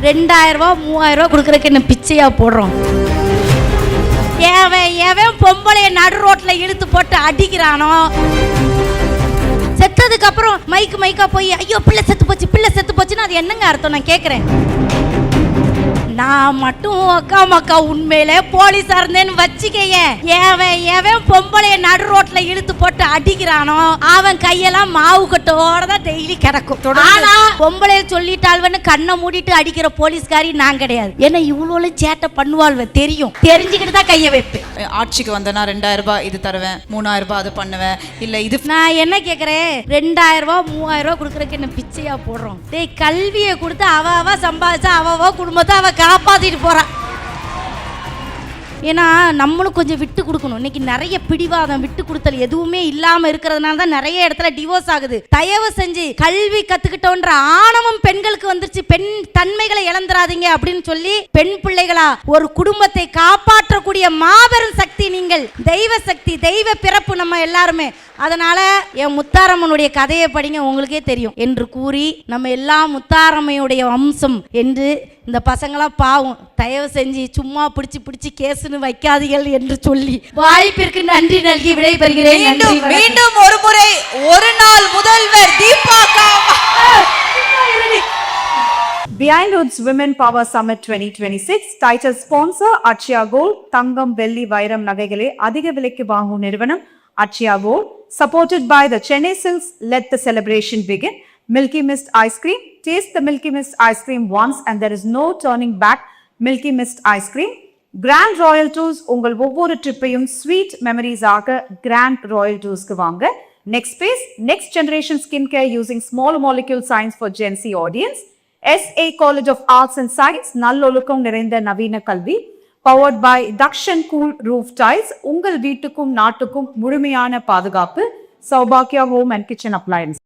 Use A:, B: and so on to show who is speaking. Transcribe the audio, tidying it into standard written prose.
A: 2000 ரூபா 3000 ரூபா கொடுக்குறதுக்கு என்ன பிச்சையா போடுறோம்? எவன் பொம்பளைய நடு ரோட்ல இழுத்து போட்டு அடிக்கிறானோ, செத்ததுக்கு அப்புறம் மைக்கா போய் ஐயோ பிள்ளை செத்து போச்சுன்னு அது என்னங்க அர்த்தம்? நான் கேட்குறேன். நான் மட்டும் அக்கா மக்கா உண்மையிலே போலீஸா இருந்தேன்னு வச்சுக்கையே, எவன் பொம்பளைய நடு ரோட்ல இழுத்து போட்டு அடிக்கிறானோ அவன் கையெல்லாம் மாவு கட்டோட தான் டெய்லி கிடக்கும். ஆனா பொம்பளைய சொல்லிட்டாள்வன்னு கண்ணை மூடிட்டு அடிக்கிற போலீஸ்காரி நான் கிடையாது. ஏன்னா இவ்வளோ சேட்டை பண்ணுவாள்வ தெரியும், தெரிஞ்சுக்கிட்டு தான் கையை வைப்பேன்.
B: ஆட்சிக்கு வந்தேன்னா 2000 ரூபாய் இது தருவேன், 3000 ரூபாய் அது பண்ணுவேன். இல்ல இது
A: நான் என்ன கேட்கறேன், 2000 ரூபா 3000 ரூபா கொடுக்குறதுக்கு என்ன பிச்சையா போடுறோம்? டேய், கல்வியை கொடுத்து அவ சம்பாதிச்சா அவ குடும்பத்தை அவ காப்பாத்திட்டு போறா. ஏன்னா நம்மளும் கொஞ்சம் விட்டு கொடுக்கணும். இன்னைக்கு நிறைய பிடிவாதம் விட்டு கொடுத்தல் எதுவுமே இல்லாம இருக்கிறதுனால தான் நிறைய இடத்துல டிவோர்ஸ் ஆகுது. தயவு செஞ்சு கல்வி கத்துக்கிட்டோன்ற ஆணவம் பெண்களுக்கு வந்துருச்சு. பெண் தன்மைகளை இழந்துராதீங்க அப்படின்னு சொல்லி பெண் பிள்ளைகளா ஒரு குடும்பத்தை காப்பாற்றக்கூடிய மாபெரும் சக்தி நீங்கள். தெய்வ சக்தி, தெய்வ பிறப்பு நம்ம எல்லாருமே. அதனால என் முத்தாரம்மனுடைய கதையை படிங்க, உங்களுக்கே தெரியும் என்று கூறி நம்ம எல்லா முத்தாரம்மையுடைய வம்சம் என்று இந்த பசங்களாம் பாவம், தயவு செஞ்சு சும்மா பிடிச்சு கேசுன்னு வைக்காதீர்கள் என்று சொல்லி வாய்ப்பிற்கு நன்றி நல்கி விடைபெறுகிறேன்.
B: மீண்டும் ஒரு முறை ஒரு நாள் முதல்வர் Deepa
C: Behind Hoods Women Power Summit 2026 title sponsor Achya Gold. தங்கம் வெள்ளி வைரம் நகைகளை அதிக விலைக்கு வாங்கும் நிறுவனம் Achya Gold. Supported by the Chennai Silks. Let the celebration begin. Milky Mist Ice Cream. Taste the Milky Mist Ice Cream once and there is no turning back. Milky Mist Ice Cream. Grand Royal Tours. உங்கள் ஒவ்வொரு ட்ரிப்பையும் sweet memories ஆக Grand Royal Toursக்கு வாங்க. Next Space. Next Generation Skincare using small molecule science for Gen Z audience. SA College of Arts and Science. நல்லொழுக்கம் நிறைந்த நவீன கல்வி. Powered by Dakshan Cool Roof Tiles. உங்கள் வீட்டுக்கும் நாட்டுக்கும் முழுமையான பாதுகாப்பு. Saubhagya Home and Kitchen Appliances.